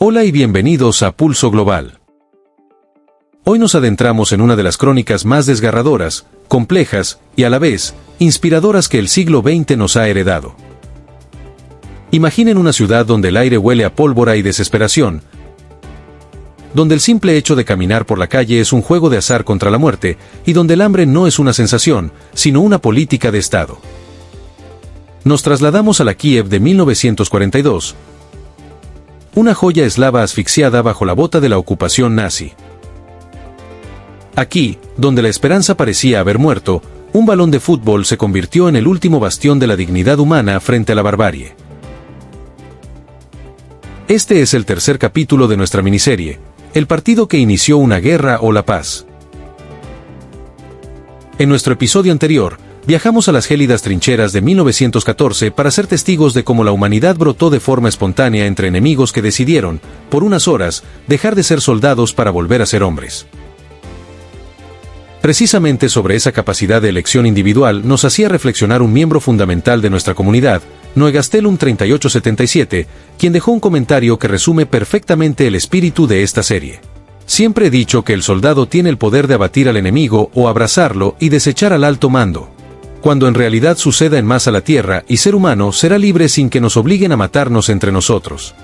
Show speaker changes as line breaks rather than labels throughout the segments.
Hola y bienvenidos a Pulso Global. Hoy nos adentramos en una de las crónicas más desgarradoras, complejas y a la vez, inspiradoras que el siglo XX nos ha heredado. Imaginen una ciudad donde el aire huele a pólvora y desesperación, donde el simple hecho de caminar por la calle es un juego de azar contra la muerte, y donde el hambre no es una sensación, sino una política de Estado. Nos trasladamos a la Kiev de 1942, una joya eslava asfixiada bajo la bota de la ocupación nazi. Aquí, donde la esperanza parecía haber muerto, un balón de fútbol se convirtió en el último bastión de la dignidad humana frente a la barbarie. Este es el tercer capítulo de nuestra miniserie, el partido que inició una guerra o la paz. En nuestro episodio anterior, viajamos a las gélidas trincheras de 1914 para ser testigos de cómo la humanidad brotó de forma espontánea entre enemigos que decidieron, por unas horas, dejar de ser soldados para volver a ser hombres. Precisamente sobre esa capacidad de elección individual nos hacía reflexionar un miembro fundamental de nuestra comunidad, Noé Gastelum 3877, quien dejó un comentario que resume perfectamente el espíritu de esta serie. Siempre he dicho que el soldado tiene el poder de abatir al enemigo o abrazarlo y desechar al alto mando. Cuando en realidad suceda en masa la tierra y ser humano será libre sin que nos obliguen a matarnos entre nosotros.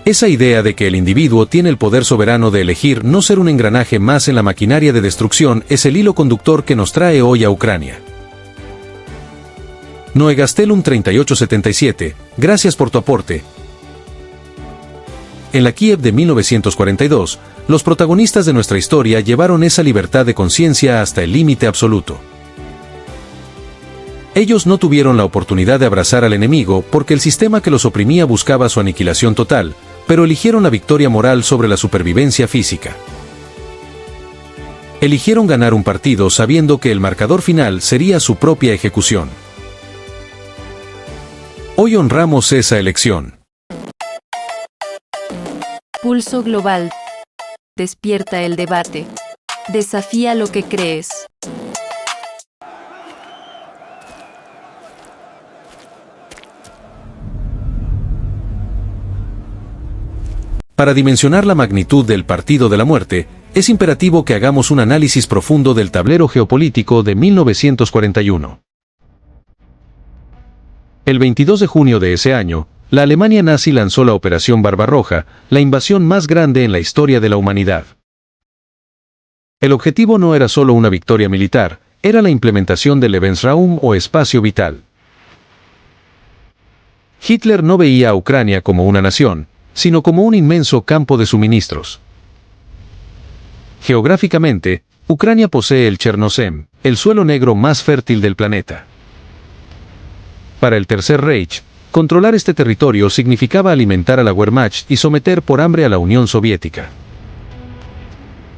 Esa idea de que el individuo tiene el poder soberano de elegir no ser un engranaje más en la maquinaria de destrucción es el hilo conductor que nos trae hoy a Ucrania. Noé Gastelum 3877, gracias por tu aporte. En la Kiev de 1942, los protagonistas de nuestra historia llevaron esa libertad de conciencia hasta el límite absoluto. Ellos no tuvieron la oportunidad de abrazar al enemigo porque el sistema que los oprimía buscaba su aniquilación total, pero eligieron la victoria moral sobre la supervivencia física. Eligieron ganar un partido sabiendo que el marcador final sería su propia ejecución. Hoy honramos esa elección.
Pulso Global. Despierta el debate. Desafía lo que crees.
Para dimensionar la magnitud del partido de la muerte, es imperativo que hagamos un análisis profundo del tablero geopolítico de 1941. El 22 de junio de ese año, la Alemania nazi lanzó la Operación Barbarroja, la invasión más grande en la historia de la humanidad. El objetivo no era solo una victoria militar, era la implementación del Lebensraum o espacio vital. Hitler no veía a Ucrania como una nación, sino como un inmenso campo de suministros. Geográficamente, Ucrania posee el Chernozem, el suelo negro más fértil del planeta. Para el Tercer Reich, controlar este territorio significaba alimentar a la Wehrmacht y someter por hambre a la Unión Soviética.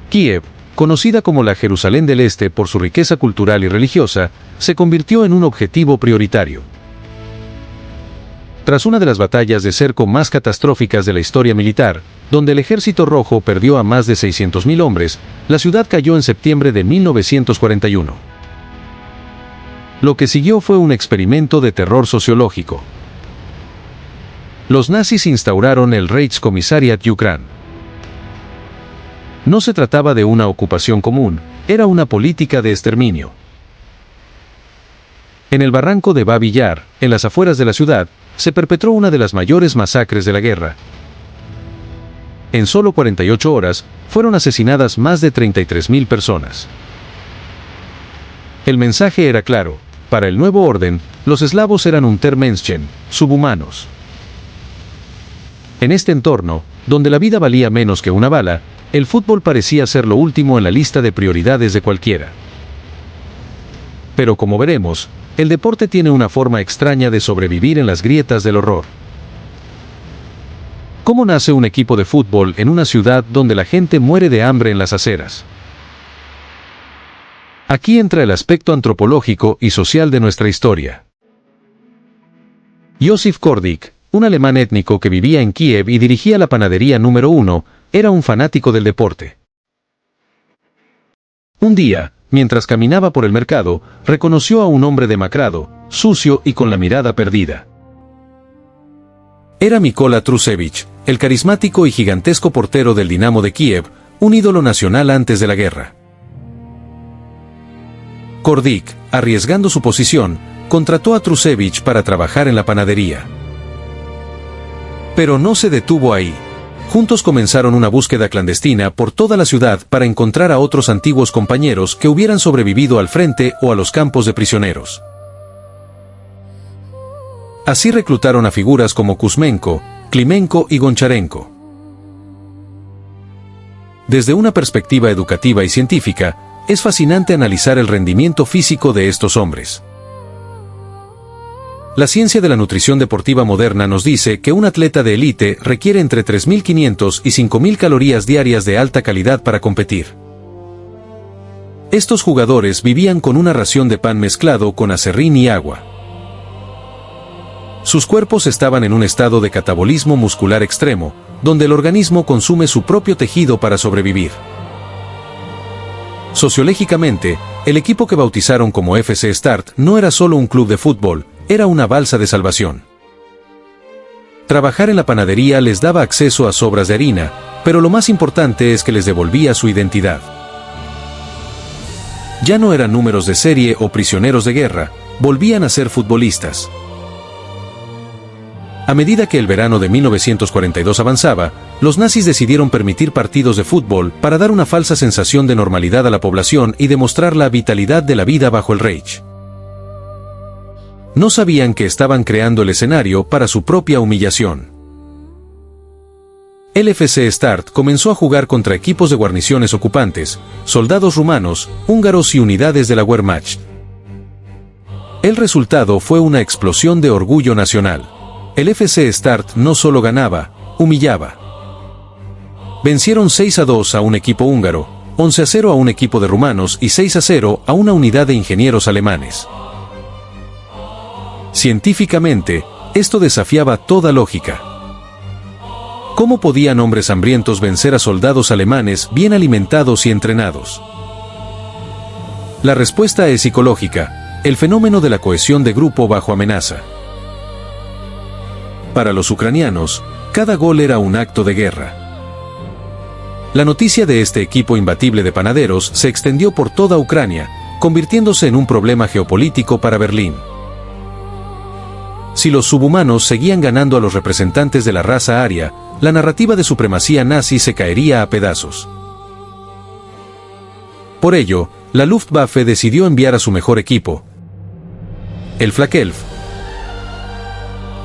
Kiev, conocida como la Jerusalén del Este por su riqueza cultural y religiosa, se convirtió en un objetivo prioritario. Tras una de las batallas de cerco más catastróficas de la historia militar, donde el Ejército Rojo perdió a más de 600.000 hombres, la ciudad cayó en septiembre de 1941. Lo que siguió fue un experimento de terror sociológico. Los nazis instauraron el Reichskommissariat Ukraine. No se trataba de una ocupación común, era una política de exterminio. En el barranco de Babi Yar, en las afueras de la ciudad, se perpetró una de las mayores masacres de la guerra. En solo 48 horas, fueron asesinadas más de 33.000 personas. El mensaje era claro: para el nuevo orden, los eslavos eran Untermenschen, subhumanos. En este entorno, donde la vida valía menos que una bala, el fútbol parecía ser lo último en la lista de prioridades de cualquiera. Pero como veremos, el deporte tiene una forma extraña de sobrevivir en las grietas del horror. ¿Cómo nace un equipo de fútbol en una ciudad donde la gente muere de hambre en las aceras? Aquí entra el aspecto antropológico y social de nuestra historia. Josif Kordik, un alemán étnico que vivía en Kiev y dirigía la panadería número 1, era un fanático del deporte. Un día, mientras caminaba por el mercado, reconoció a un hombre demacrado, sucio y con la mirada perdida. Era Mykola Trusevic, el carismático y gigantesco portero del Dinamo de Kiev, un ídolo nacional antes de la guerra. Kordik, arriesgando su posición, contrató a Trusevic para trabajar en la panadería. Pero no se detuvo ahí. Juntos comenzaron una búsqueda clandestina por toda la ciudad para encontrar a otros antiguos compañeros que hubieran sobrevivido al frente o a los campos de prisioneros. Así reclutaron a figuras como Kuzmenko, Klimenko y Goncharenko. Desde una perspectiva educativa y científica, es fascinante analizar el rendimiento físico de estos hombres. La ciencia de la nutrición deportiva moderna nos dice que un atleta de élite requiere entre 3.500 y 5.000 calorías diarias de alta calidad para competir. Estos jugadores vivían con una ración de pan mezclado con aserrín y agua. Sus cuerpos estaban en un estado de catabolismo muscular extremo, donde el organismo consume su propio tejido para sobrevivir. Sociológicamente, el equipo que bautizaron como FC Start no era solo un club de fútbol, era una balsa de salvación. Trabajar en la panadería les daba acceso a sobras de harina, pero lo más importante es que les devolvía su identidad. Ya no eran números de serie o prisioneros de guerra, volvían a ser futbolistas. A medida que el verano de 1942 avanzaba, los nazis decidieron permitir partidos de fútbol para dar una falsa sensación de normalidad a la población y demostrar la vitalidad de la vida bajo el Reich. No sabían que estaban creando el escenario para su propia humillación. El FC Start comenzó a jugar contra equipos de guarniciones ocupantes, soldados rumanos, húngaros y unidades de la Wehrmacht. El resultado fue una explosión de orgullo nacional. El FC Start no solo ganaba, humillaba. Vencieron 6-2 a un equipo húngaro, 11-0 a un equipo de rumanos y 6-0 a una unidad de ingenieros alemanes. Científicamente, esto desafiaba toda lógica. ¿Cómo podían hombres hambrientos vencer a soldados alemanes bien alimentados y entrenados? La respuesta es psicológica, el fenómeno de la cohesión de grupo bajo amenaza. Para los ucranianos, cada gol era un acto de guerra. La noticia de este equipo imbatible de panaderos se extendió por toda Ucrania, convirtiéndose en un problema geopolítico para Berlín. Si los subhumanos seguían ganando a los representantes de la raza aria, la narrativa de supremacía nazi se caería a pedazos. Por ello, la Luftwaffe decidió enviar a su mejor equipo, el Flakelf,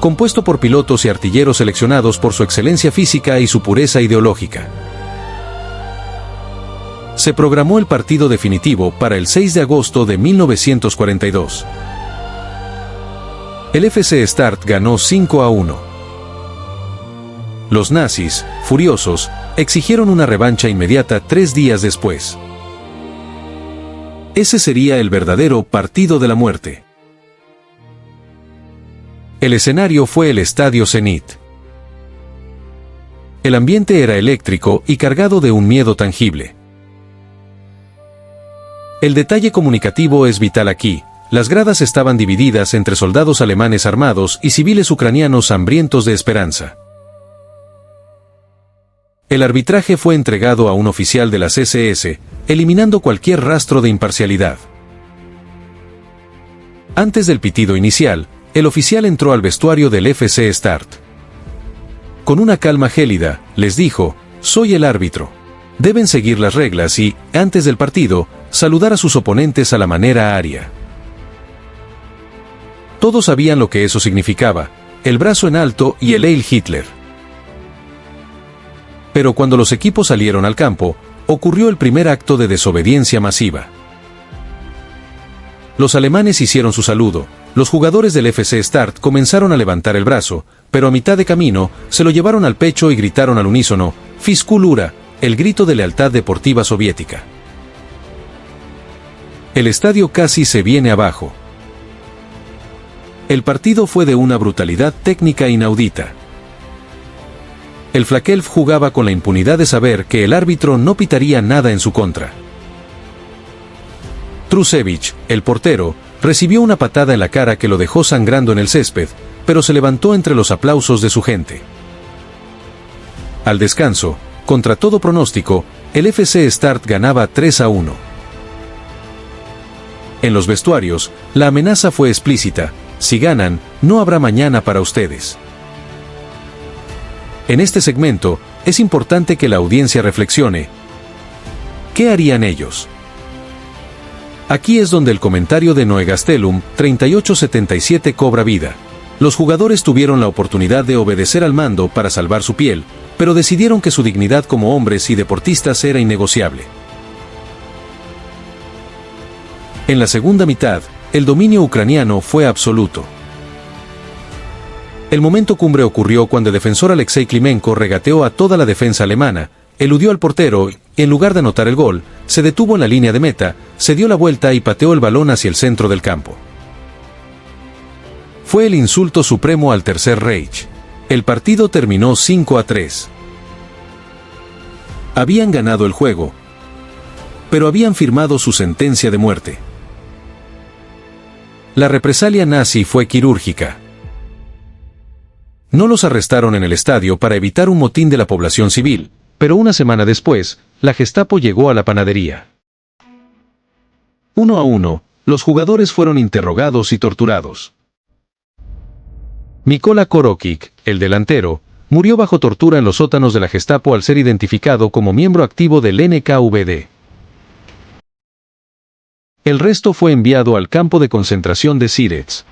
compuesto por pilotos y artilleros seleccionados por su excelencia física y su pureza ideológica. Se programó el partido definitivo para el 6 de agosto de 1942. El FC Start ganó 5-1. Los nazis, furiosos, exigieron una revancha inmediata 3 días después. Ese sería el verdadero partido de la muerte. El escenario fue el Estadio Zenit. El ambiente era eléctrico y cargado de un miedo tangible. El detalle comunicativo es vital aquí. Las gradas estaban divididas entre soldados alemanes armados y civiles ucranianos hambrientos de esperanza. El arbitraje fue entregado a un oficial de las SS, eliminando cualquier rastro de imparcialidad. Antes del pitido inicial, el oficial entró al vestuario del FC Start. Con una calma gélida, les dijo: «Soy el árbitro. Deben seguir las reglas y, antes del partido, saludar a sus oponentes a la manera aria». Todos sabían lo que eso significaba, el brazo en alto y el Heil Hitler. Pero cuando los equipos salieron al campo, ocurrió el primer acto de desobediencia masiva. Los alemanes hicieron su saludo, los jugadores del FC Start comenzaron a levantar el brazo, pero a mitad de camino, se lo llevaron al pecho y gritaron al unísono: «Fiskul Ura», el grito de lealtad deportiva soviética. El estadio casi se viene abajo. El partido fue de una brutalidad técnica inaudita. El Flakelf jugaba con la impunidad de saber que el árbitro no pitaría nada en su contra. Trusevic, el portero, recibió una patada en la cara que lo dejó sangrando en el césped, pero se levantó entre los aplausos de su gente. Al descanso, contra todo pronóstico, el FC Start ganaba 3-1. En los vestuarios, la amenaza fue explícita: si ganan, no habrá mañana para ustedes. En este segmento, es importante que la audiencia reflexione. ¿Qué harían ellos? Aquí es donde el comentario de Noé Gastelum, 3877, cobra vida. Los jugadores tuvieron la oportunidad de obedecer al mando para salvar su piel, pero decidieron que su dignidad como hombres y deportistas era innegociable. En la segunda mitad, el dominio ucraniano fue absoluto. El momento cumbre ocurrió cuando el defensor Alexei Klimenko regateó a toda la defensa alemana, eludió al portero y, en lugar de anotar el gol, se detuvo en la línea de meta, se dio la vuelta y pateó el balón hacia el centro del campo. Fue el insulto supremo al Tercer Reich. El partido terminó 5-3. Habían ganado el juego, pero habían firmado su sentencia de muerte. La represalia nazi fue quirúrgica. No los arrestaron en el estadio para evitar un motín de la población civil, pero una semana después, la Gestapo llegó a la panadería. 1-1, los jugadores fueron interrogados y torturados. Mykola Korokik, el delantero, murió bajo tortura en los sótanos de la Gestapo al ser identificado como miembro activo del NKVD. El resto fue enviado al campo de concentración de Sirets.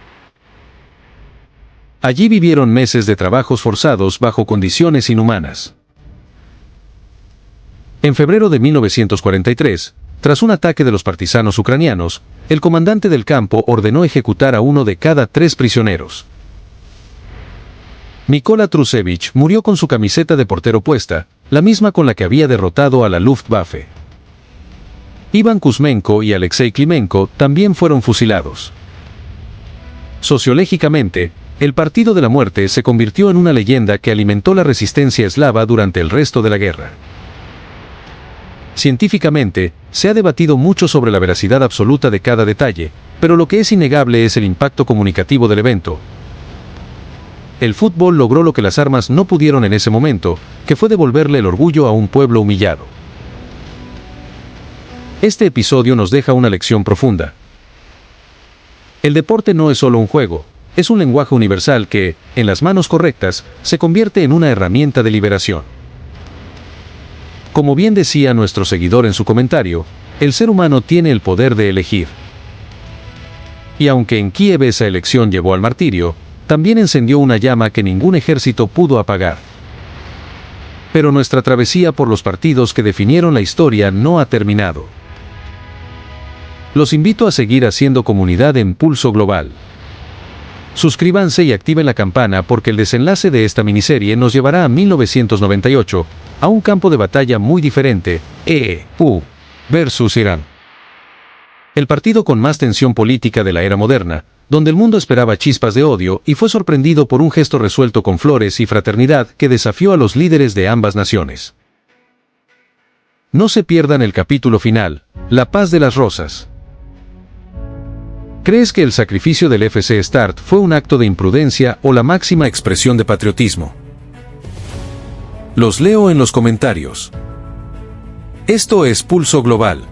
Allí vivieron meses de trabajos forzados bajo condiciones inhumanas. En febrero de 1943, tras un ataque de los partisanos ucranianos, el comandante del campo ordenó ejecutar a uno de cada 3 prisioneros. Mykola Trusevich murió con su camiseta de portero puesta, la misma con la que había derrotado a la Luftwaffe. Iván Kuzmenko y Alexei Klimenko también fueron fusilados. Sociológicamente, el Partido de la Muerte se convirtió en una leyenda que alimentó la resistencia eslava durante el resto de la guerra. Científicamente, se ha debatido mucho sobre la veracidad absoluta de cada detalle, pero lo que es innegable es el impacto comunicativo del evento. El fútbol logró lo que las armas no pudieron en ese momento, que fue devolverle el orgullo a un pueblo humillado. Este episodio nos deja una lección profunda. El deporte no es solo un juego, es un lenguaje universal que, en las manos correctas, se convierte en una herramienta de liberación. Como bien decía nuestro seguidor en su comentario, el ser humano tiene el poder de elegir. Y aunque en Kiev esa elección llevó al martirio, también encendió una llama que ningún ejército pudo apagar. Pero nuestra travesía por los partidos que definieron la historia no ha terminado. Los invito a seguir haciendo comunidad en Pulso Global. Suscríbanse y activen la campana porque el desenlace de esta miniserie nos llevará a 1998, a un campo de batalla muy diferente, EU versus Irán. El partido con más tensión política de la era moderna, donde el mundo esperaba chispas de odio y fue sorprendido por un gesto resuelto con flores y fraternidad que desafió a los líderes de ambas naciones. No se pierdan el capítulo final, La Paz de las Rosas. ¿Crees que el sacrificio del FC Start fue un acto de imprudencia o la máxima expresión de patriotismo? Los leo en los comentarios. Esto es Pulso Global.